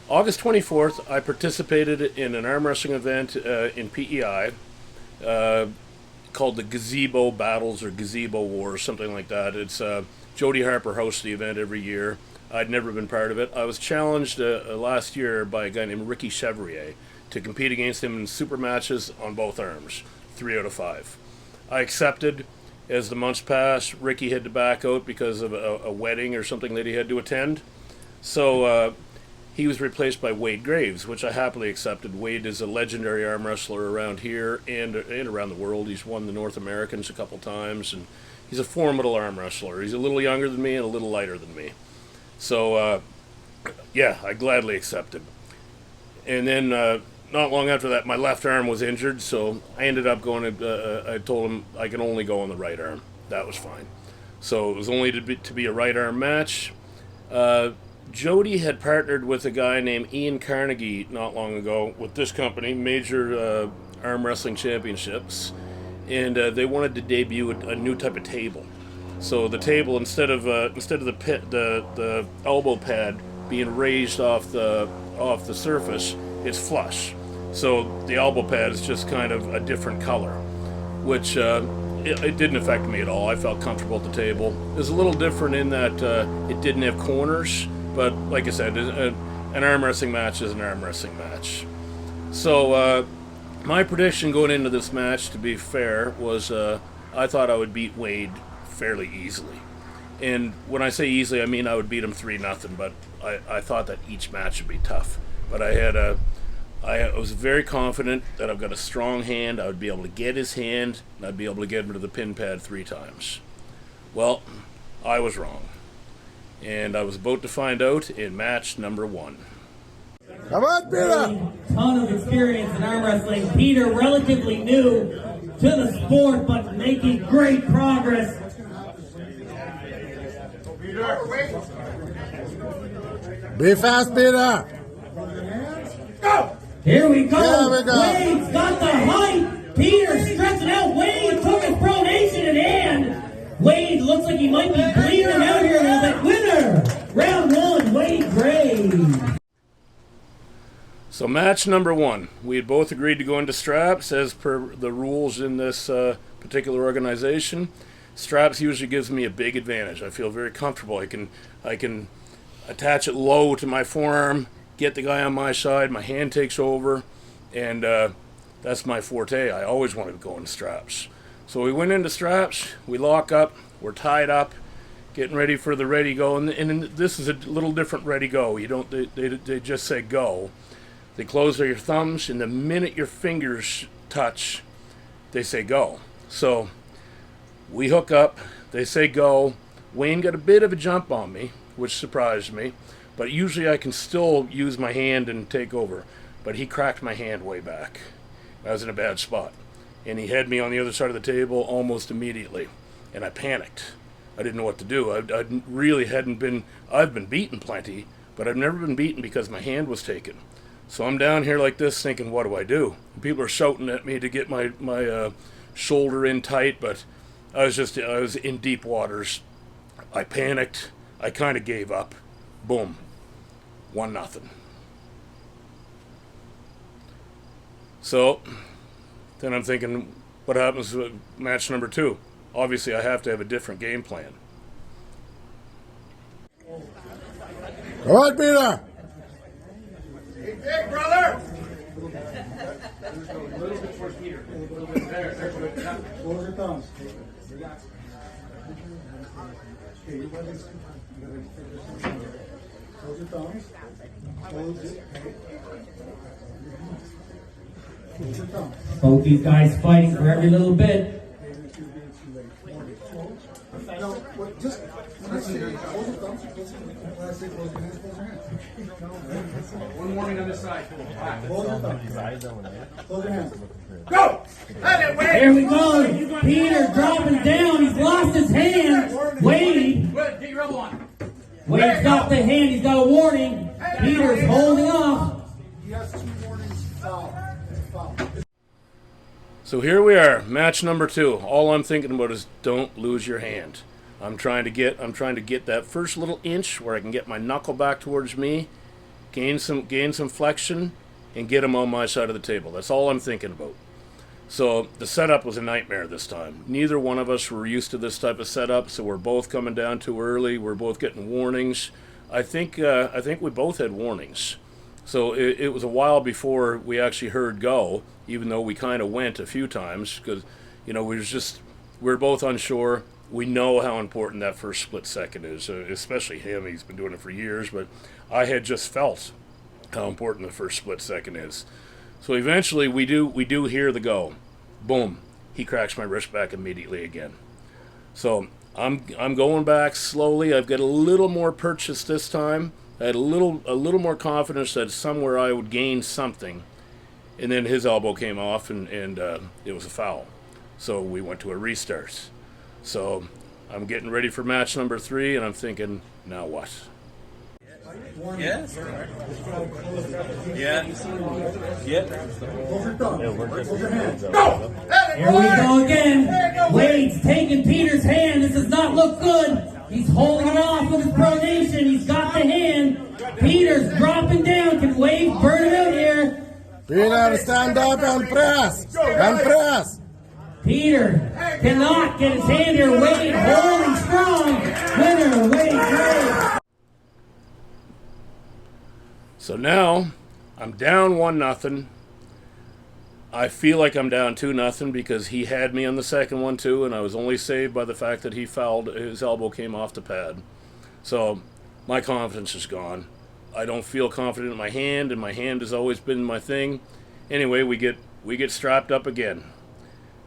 August 24th, I participated in an arm wrestling event in PEI uh, called the Gazebo Battles or Gazebo Wars, something like that. It's Jody Harper hosts the event every year. I'd never been part of it. I was challenged last year by a guy named Ricky Chevrier to compete against him in super matches on both arms, 3 out of 5. I accepted. As the months passed, Ricky had to back out because of a wedding or something that he had to attend. So he was replaced by Wade Graves, which I happily accepted. Wade is a legendary arm wrestler around here and around the world. He's won the North Americans a couple times, and he's a formidable arm wrestler. He's a little younger than me and a little lighter than me. So, yeah, I gladly accepted. And then not long after that, my left arm was injured, so I ended up going to, I told him I can only go on the right arm. That was fine. So it was only to be a right arm match. Jody had partnered with a guy named Ian Carnegie not long ago with this company, Major Arm Wrestling Championships, and they wanted to debut a new type of table. So the table, instead of the elbow pad being raised off the surface, it's flush. So the elbow pad is just kind of a different color, which it didn't affect me at all. I felt comfortable at the table. It was a little different in that it didn't have corners, but like I said, an arm wrestling match is an arm wrestling match. So my prediction going into this match, to be fair, was I thought I would beat Wade fairly easily. And when I say easily, I mean I would beat him 3-0, but I thought that each match would be tough. But I was very confident that I've got a strong hand. I would be able to get his hand, and I'd be able to get him to the pin pad 3 times. Well, I was wrong. And I was about to find out in match number 1. Come on, Peter! Ton of experience in arm wrestling. Peter, relatively new to the sport, but making great progress. Be fast, Peter! Go! Here we go. Here we go. Wade's got the height. Peter stretching out. Wade took his pronation in hand. Wade looks like he might be bleeding out here a little bit. Winner! Round 1, Wade Graves. So match number 1, we had both agreed to go into straps as per the rules in this particular organization. Straps usually gives me a big advantage. I feel very comfortable. I can attach it low to my forearm, get the guy on my side, my hand takes over, and that's my forte. I always wanted to go into straps. So we went into straps, we lock up, we're tied up, getting ready for the ready go, and this is a little different ready go. You don't they just say go. They close your thumbs, and the minute your fingers touch, they say go. So we hook up, they say go. Wayne got a bit of a jump on me, which surprised me, but usually I can still use my hand and take over. But he cracked my hand way back. I was in a bad spot. And he had me on the other side of the table almost immediately. And I panicked. I didn't know what to do. I really hadn't been, I've been beaten plenty, but I've never been beaten because my hand was taken. So I'm down here like this thinking, what do I do? And people are shouting at me to get my shoulder in tight, but I was in deep waters. I panicked. I kind of gave up. Boom. 1-0. So then I'm thinking, what happens with match number 2? Obviously, I have to have a different game plan. Come on, Peter! Big brother! Close your thumbs. Close your thumbs. Close your thumbs. Both these guys fighting for every little bit. No, what, just when I say close your thumbs, when I say close your hands, close your hands. One warning on this side. Close your thumbs. Close your hands. Go! Let it, Wade! Here we go. Peter dropping down. He's lost his hand. Wade. Good, get your elbow on. Wade's got the hand. He's got a warning. Peter's holding off. He has 2 warnings. Foul. Foul. So here we are, match number 2. All I'm thinking about is don't lose your hand. I'm trying to get that first little inch where I can get my knuckle back towards me, gain some flexion, and get him on my side of the table. That's all I'm thinking about. So the setup was a nightmare this time. Neither one of us were used to this type of setup, so we're both coming down too early. We're both getting warnings. I think we both had warnings. So it was a while before we actually heard go, even though we kind of went a few times because, we're both unsure. We know how important that first split second is, especially him. He's been doing it for years, but I had just felt how important the first split second is. So eventually we do hear the go. Boom. He cracks my wrist back immediately again. So I'm going back slowly. I've got a little more purchase this time. I had a little more confidence that somewhere I would gain something. And then his elbow came off and it was a foul. So we went to a restart. So I'm getting ready for match number 3 and I'm thinking, now what? Yes. Yeah. Yeah. Here we go again. Wade's taking Peter's hand. This does not look good. He's holding it off with his pronation. He's got the hand. Peter's dropping down. Can Wade burn it out here? Peter, stand up and press. And press. Peter cannot get his hand here. Wade holding strong. Winner, Wade Gray. So now I'm down 1-0. I feel like I'm down 2-0 because he had me on the second one too, and I was only saved by the fact that he fouled. His elbow came off the pad. So my confidence is gone. I don't feel confident in my hand, and my hand has always been my thing. Anyway, we get strapped up again.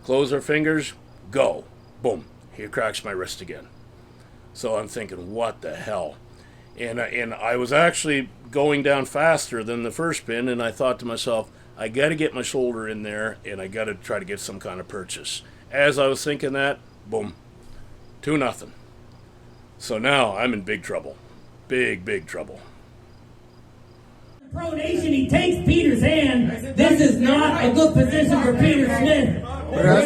Close our fingers, go. Boom. He cracks my wrist again. So I'm thinking, what the hell? And I was actually going down faster than the first pin, and I thought to myself, I got to get my shoulder in there, and I got to try to get some kind of purchase. As I was thinking that, boom, 2-0. So now I'm in big trouble. Big trouble. Pronation, he takes Peter's hand. This is not a good position for Peter Smith. Press.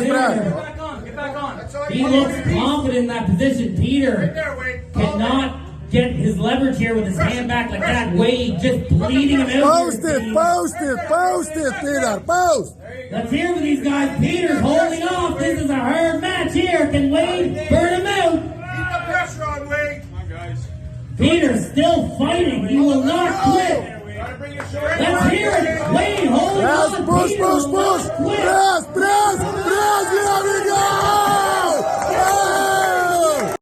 Get back on. Get back on. He looks confident in that position. Peter cannot get his leverage here with his hand back like that. Wade just bleeding him out. Post it, Peter, post. Let's hear from these guys. Peter's holding off. This is a hard match here. Can Wade burn him out? Keep the pressure on, Wade. Come on, guys. Peter's still fighting. He will not quit. Gotta bring your shoulder. Let's hear it. Wade holding Press, on. push, Peter will push. not quit. Press. Here we go. Oh!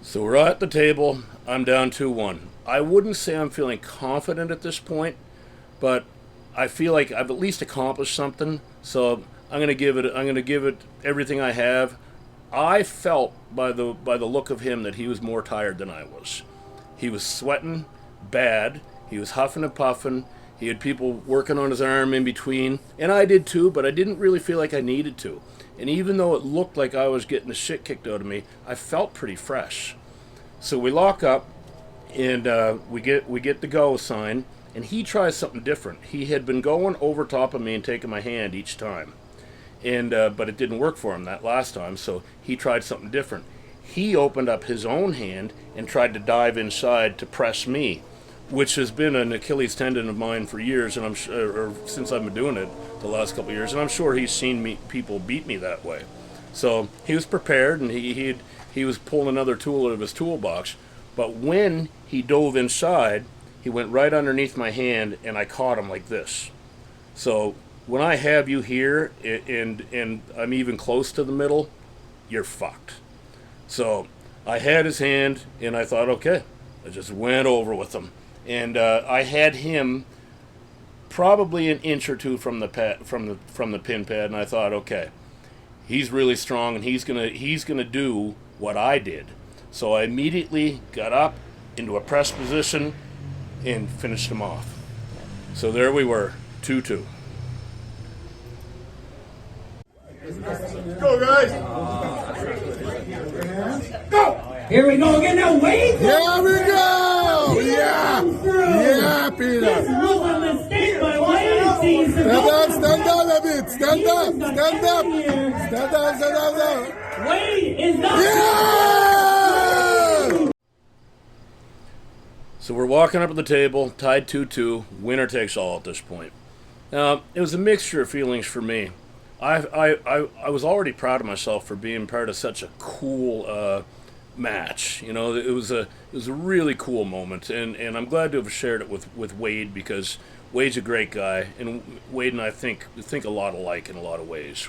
So we're at the table. I'm down 2-1. I wouldn't say I'm feeling confident at this point, but I feel like I've at least accomplished something. So I'm going to give it everything I have. I felt by the look of him that he was more tired than I was. He was sweating bad. He was huffing and puffing. He had people working on his arm in between, and I did too, but I didn't really feel like I needed to. And even though it looked like I was getting the shit kicked out of me, I felt pretty fresh. So we lock up, and we get the go sign, and he tries something different. He had been going over top of me and taking my hand each time, and but it didn't work for him that last time, so he tried something different. He opened up his own hand and tried to dive inside to press me, which has been an Achilles tendon of mine for years, and I'm sure, or since I've been doing it the last couple of years, and I'm sure he's seen people beat me that way. So he was prepared, and he was pulling another tool out of his toolbox. But when he dove inside, he went right underneath my hand, and I caught him like this. So when I have you here, and I'm even close to the middle, you're fucked. So I had his hand, and I thought, okay, I just went over with him. And I had him probably an inch or two from the pin pad, and I thought, okay, he's really strong, and he's gonna do what I did. So I immediately got up into a press position and finished him off. So there we were, 2-2. Go, guys. Go. Here we go again. Now Wade. Here we go. Yeah, Peter. This was a mistake by Wade. Sees the Stand up a bit. Stand up. Wade is not. Yeah! So we're walking up to the table, tied 2-2, winner takes all at this point. Now, it was a mixture of feelings for me. I was already proud of myself for being part of such a cool match. You know, it was a really cool moment, and I'm glad to have shared it with Wade, because Wade's a great guy, and Wade and I think a lot alike in a lot of ways.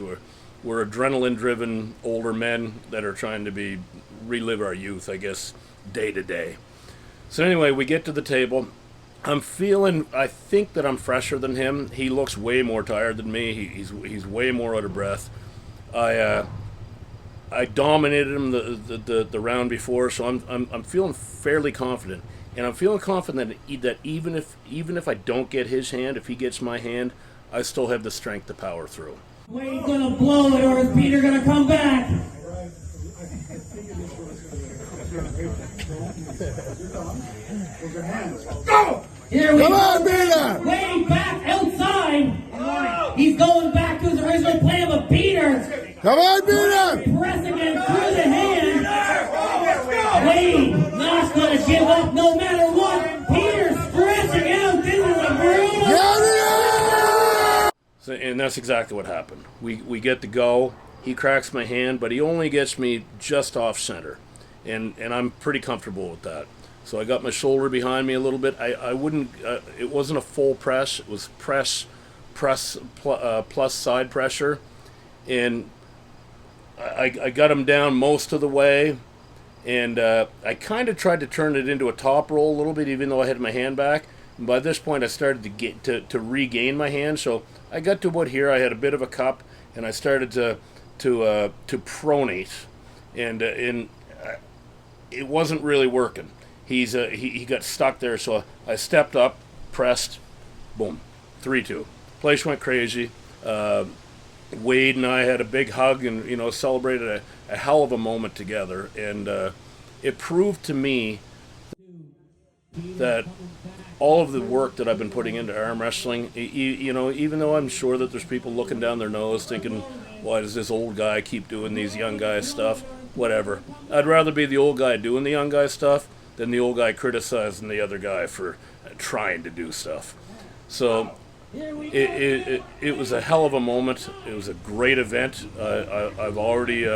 We're adrenaline-driven older men that are trying to relive our youth, I guess, day to day. So anyway, we get to the table. I think that I'm fresher than him. He looks way more tired than me. He's way more out of breath. I dominated him the round before, so I'm feeling fairly confident, and I'm feeling confident that even if I don't get his hand, if he gets my hand, I still have the strength to power through. Wade's gonna blow it, or is Peter gonna come back? Go! Here we Come go. on, Peter! Wade back outside. He's going back to his original plan, but Peter Come on, Peter! pressing him through the hand. Wade not gonna give up no matter what. Peter stretching out. This is a brutal. So, and that's exactly what happened. We get to go. He cracks my hand, but he only gets me just off center, and I'm pretty comfortable with that. So I got my shoulder behind me a little bit. I wouldn't. It wasn't a full press. It was press plus side pressure, and I got him down most of the way, and I kind of tried to turn it into a top roll a little bit, even though I had my hand back. And by this point, I started to get to regain my hand. So I got to about here. I had a bit of a cup, and I started to pronate, and it wasn't really working. He got stuck there, so I stepped up, pressed, boom, 3-2. Place went crazy. Wade and I had a big hug, and celebrated a hell of a moment together, and it proved to me that all of the work that I've been putting into arm wrestling, even though I'm sure that there's people looking down their nose thinking, why does this old guy keep doing these young guys stuff? Whatever. I'd rather be the old guy doing the young guy stuff than the old guy criticizing the other guy for trying to do stuff. So it was a hell of a moment. It was a great event. I've already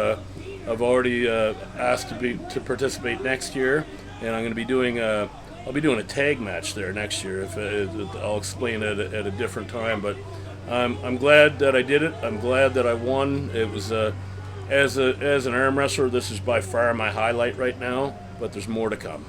asked to participate next year, and I'm going to be doing I'll be doing a tag match there next year. I'll explain it at a different time, but I'm glad that I did it. I'm glad that I won. It was as an arm wrestler, this is by far my highlight right now, but there's more to come.